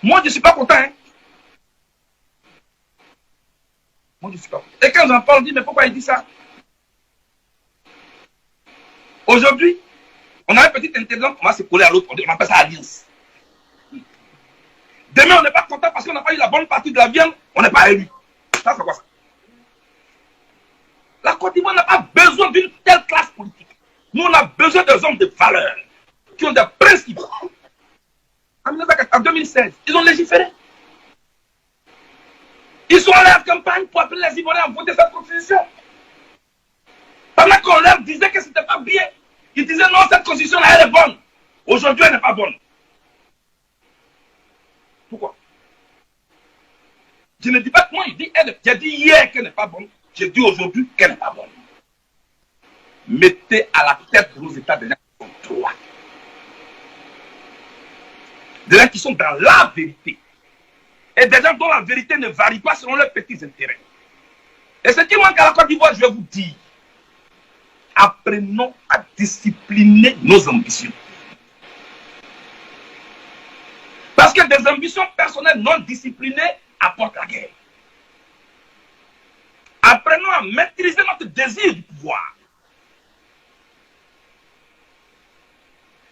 Moi, je ne suis pas content. Hein. Moi, je ne suis pas content. Et quand j'en parle, je dis, mais pourquoi il dit ça? Aujourd'hui, on a un petit intelligent, on va se coller à l'autre, on appelle ça alliance. Demain, on n'est pas content parce qu'on n'a pas eu la bonne partie de la viande, on n'est pas élu. Ça, c'est quoi ça? La Côte d'Ivoire n'a pas besoin d'une telle classe politique. Nous, on a besoin des hommes de valeur, qui ont des principes. En 2016, ils ont légiféré. Ils sont allés en campagne pour appeler les Ivoiriens à voter cette constitution. Pendant qu'on leur disait que ce n'était pas bien, ils disaient non, cette constitution elle est bonne. Aujourd'hui, elle n'est pas bonne. Pourquoi? Je ne dis pas que moi, j'ai dit hier qu'elle n'est pas bonne. J'ai dit aujourd'hui qu'elle n'est pas bonne. Mettez à la tête de nos États des gens qui sont droits. Des gens qui sont dans la vérité. Et des gens dont la vérité ne varie pas selon leurs petits intérêts. Et ce qui manque à la Côte d'Ivoire, je vais vous dire, apprenons à discipliner nos ambitions. Parce que des ambitions personnelles non disciplinées apportent la guerre. Apprenons à maîtriser notre désir du pouvoir.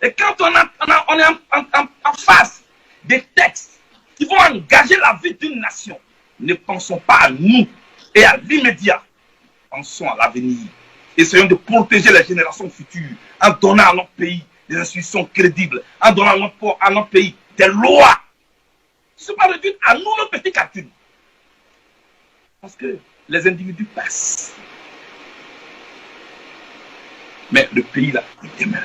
Et quand on est en face des textes qui vont engager la vie d'une nation, ne pensons pas à nous et à l'immédiat. Pensons à l'avenir. Essayons de protéger les générations futures en donnant à notre pays des institutions crédibles, en donnant à notre pays des lois qui ne sont pas réduites à nous, nos petits calculs. Parce que les individus passent. Mais le pays là, il demeure.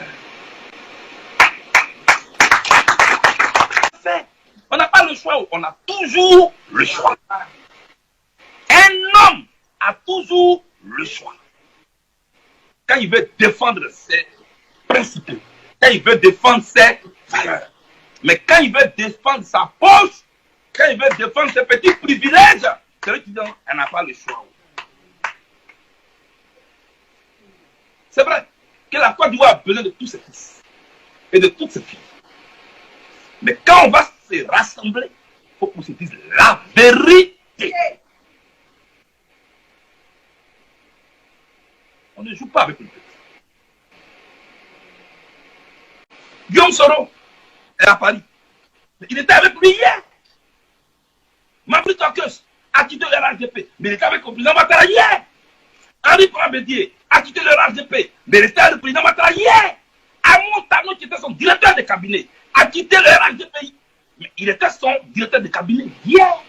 On n'a pas le choix, on a toujours le choix. Un homme a toujours le choix. Quand il veut défendre ses principes, quand il veut défendre ses valeurs, mais quand il veut défendre sa poche, quand il veut défendre ses petits privilèges, c'est lui qui dit elle n'a pas le choix. C'est vrai que la Côte d'Ivoire a besoin de tous ses fils et de toutes ses filles. Mais quand on va se rassembler, il faut qu'on se dise la vérité. On ne joue pas avec le peuple. Guillaume Soro est à Paris. Il était avec lui hier. Mabri Tokes a quitté le RHDP, mais il était avec le président Ouattara hier. Henri Prabédier a quitté le RHDP, mais il était avec le président Ouattara hier. Amon Tano, qui était son directeur de cabinet, a quitté le RHDP. Mais il était son directeur de cabinet hier.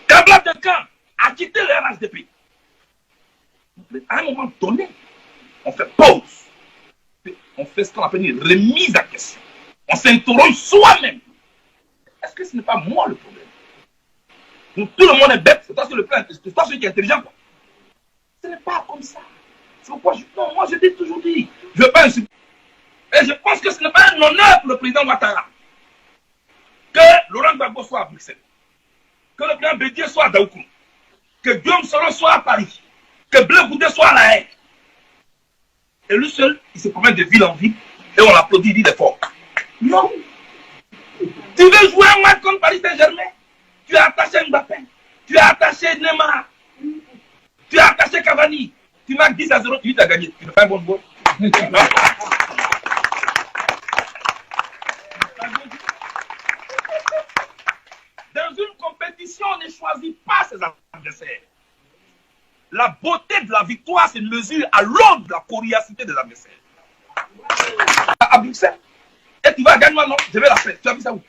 Kabla Dekan a quitté le RHDP. À un moment donné, on fait pause. On fait ce qu'on appelle une remise à question. On s'interroge soi-même. Est-ce que ce n'est pas moi le problème? Donc, tout le monde est bête, c'est toi sur le plan, c'est toi celui qui est intelligent. Quoi. Ce n'est pas comme ça. C'est pourquoi moi je dis toujours dit, je ne veux pas insulter. Et je pense que ce n'est pas un honneur pour le président Ouattara que Laurent Gbagbo soit à Bruxelles, que le président Bédier soit à Daoukoum, que Guillaume Soro soit à Paris, que Bleu Goudé soit à La Haye. Et lui seul, il se promène de ville en ville et on l'applaudit, il dit des fort. Non. Tu veux jouer un match contre Paris Saint-Germain? Tu as attaché Mbappé, tu as attaché Neymar, tu as attaché Cavani, tu marques 10-0, tu dis t'as gagné. Tu ne fais pas un bon boulot. Dans une compétition, on ne choisit pas ses adversaires. La beauté de la victoire se mesure à l'aune de la coriacité des adversaires. À Bruxelles. Et tu vas gagner maintenant, je vais la faire. Tu as vu ça où?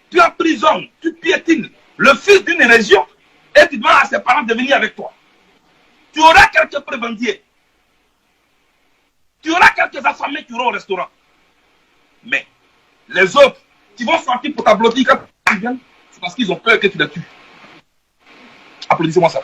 Tu emprisonnes, tu piétines le fils d'une région et tu demandes à ses parents de venir avec toi. Tu auras quelques prébendiers. Tu auras quelques affamés qui iront au restaurant. Mais les autres qui vont sortir pour t'applaudir quand ils viennent, c'est parce qu'ils ont peur que tu les tues. Applaudissez-moi ça.